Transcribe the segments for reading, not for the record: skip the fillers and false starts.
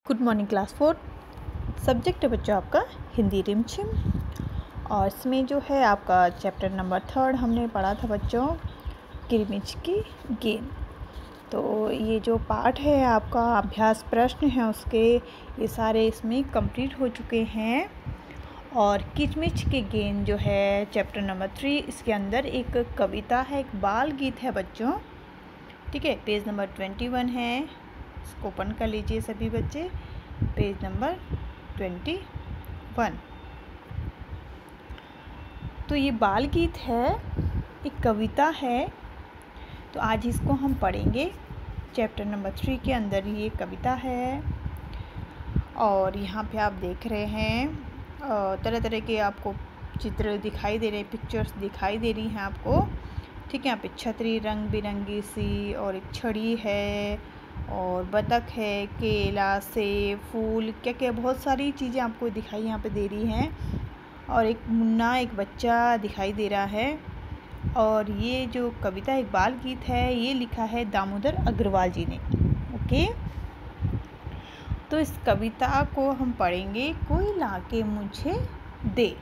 Good morning class 4। Subject है बच्चों आपका हिंदी रिमझिम, और इसमें जो है आपका चैप्टर नंबर 3 हमने पढ़ा था बच्चों किरमिच की गेंद। तो ये जो पार्ट है आपका अभ्यास प्रश्न है उसके ये सारे इसमें कंप्लीट हो चुके हैं। और किरमिच की गेंद जो है चैप्टर नंबर 3, इसके अंदर एक कविता है, एक बाल गीत है बच्चों। ठीक है, पेज नंबर 21 है, इसको ओपन कर लीजिए सभी बच्चे, पेज नंबर 21। तो ये बाल गीत है, एक कविता है, तो आज इसको हम पढ़ेंगे। चैप्टर नंबर 3 के अंदर ये कविता है। और यहाँ पे आप देख रहे हैं तरह तरह के आपको चित्र दिखाई दे रहे, पिक्चर्स दिखाई दे रही हैं आपको। ठीक है, यहाँ पे छतरी रंग बिरंगी सी, और एक छड़ी है, और बतख है, केला, सेब, फूल, क्या क्या बहुत सारी चीज़ें आपको दिखाई यहाँ पे दे रही हैं। और एक मुन्ना, एक बच्चा दिखाई दे रहा है। और ये जो कविता एक बाल गीत है, ये लिखा है दामोदर अग्रवाल जी ने। ओके, तो इस कविता को हम पढ़ेंगे। कोई लाके मुझे दे।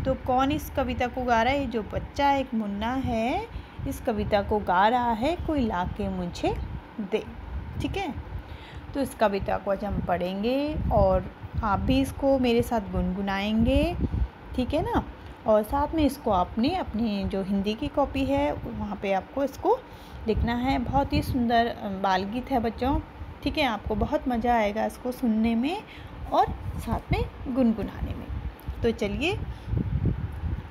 तो कौन इस कविता को गा रहा है? जो बच्चा एक मुन्ना है, इस कविता को गा रहा है, कोई लाके मुझे दे। ठीक है, तो इस कविता को आज हम पढ़ेंगे और आप भी इसको मेरे साथ गुनगुनाएंगे। ठीक है ना, और साथ में इसको आपने अपनी जो हिंदी की कॉपी है वहाँ पे आपको इसको लिखना है। बहुत ही सुंदर बाल गीत है बच्चों। ठीक है, आपको बहुत मज़ा आएगा इसको सुनने में और साथ में गुनगुनाने में। तो चलिए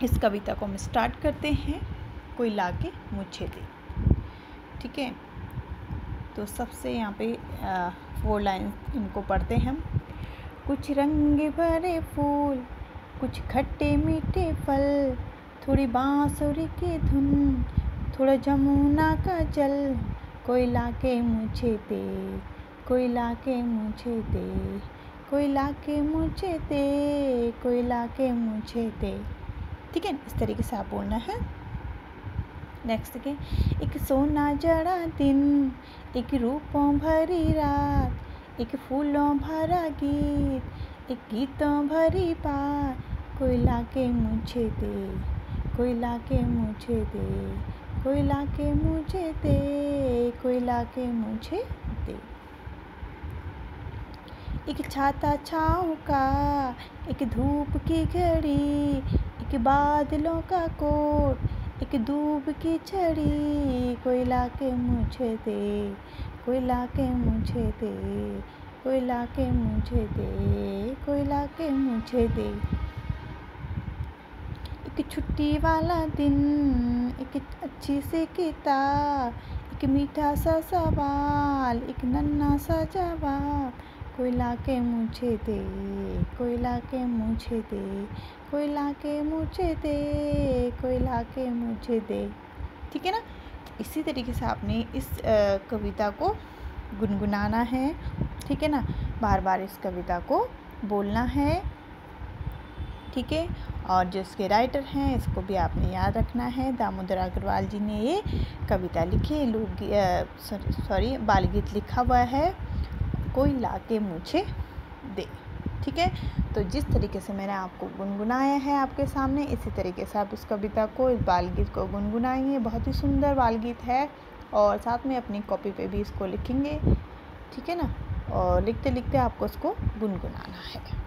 इस कविता को हम स्टार्ट करते हैं। कोई लाके मुझे दे। ठीक है, तो सबसे यहाँ पे 4 लाइन इनको पढ़ते हैं हम। कुछ रंग भरे फूल, कुछ खट्टे मीठे फल, थोड़ी बांसुरी की धुन, थोड़ा जमुना का जल। कोई लाके मुझे दे, कोई लाके मुझे दे, कोई लाके मुझे दे, कोई लाके मुझे दे। ठीक है, इस तरीके से आप बोलना है। नेक्स्ट के, एक सोना जड़ा दिन, एक रूपों भरी रात, एक फूलों भरा गीत, एक गीतों भरी बात। कोई लाके मुझे दे, कोई लाके मुझे दे, कोई लाके मुझे दे, कोई लाके मुझे दे। एक छाता छाँव का, एक धूप की घड़ी, एक बादलों का कोट, एक दूब की छड़ी। कोई लाके मुझे दे, कोई लाके मुझे दे, कोई लाके मुझे दे, कोई लाके मुझे दे। एक छुट्टी वाला दिन, एक अच्छी सी किताब, एक मीठा सा सवाल, एक नन्हा सा जवाब। कोई लाके मुझे दे, कोई लाके मुझे दे, कोई लाके मुझे दे, कोई लाके मुझे दे। ठीक है ना, इसी तरीके से आपने इस कविता को गुनगुनाना है। ठीक है ना, बार बार इस कविता को बोलना है। ठीक है, और जो इसके राइटर हैं इसको भी आपने याद रखना है। दामोदर अग्रवाल जी ने ये कविता लिखी, बाल गीत लिखा हुआ है, कोई लाके मुझे दे। ठीक है, तो जिस तरीके से मैंने आपको गुनगुनाया है आपके सामने, इसी तरीके से आप इस कविता को, इस बाल गीत को गुनगुनाएंगे। बहुत ही सुंदर बाल गीत है, और साथ में अपनी कॉपी पे भी इसको लिखेंगे। ठीक है ना, और लिखते लिखते आपको इसको गुनगुनाना है।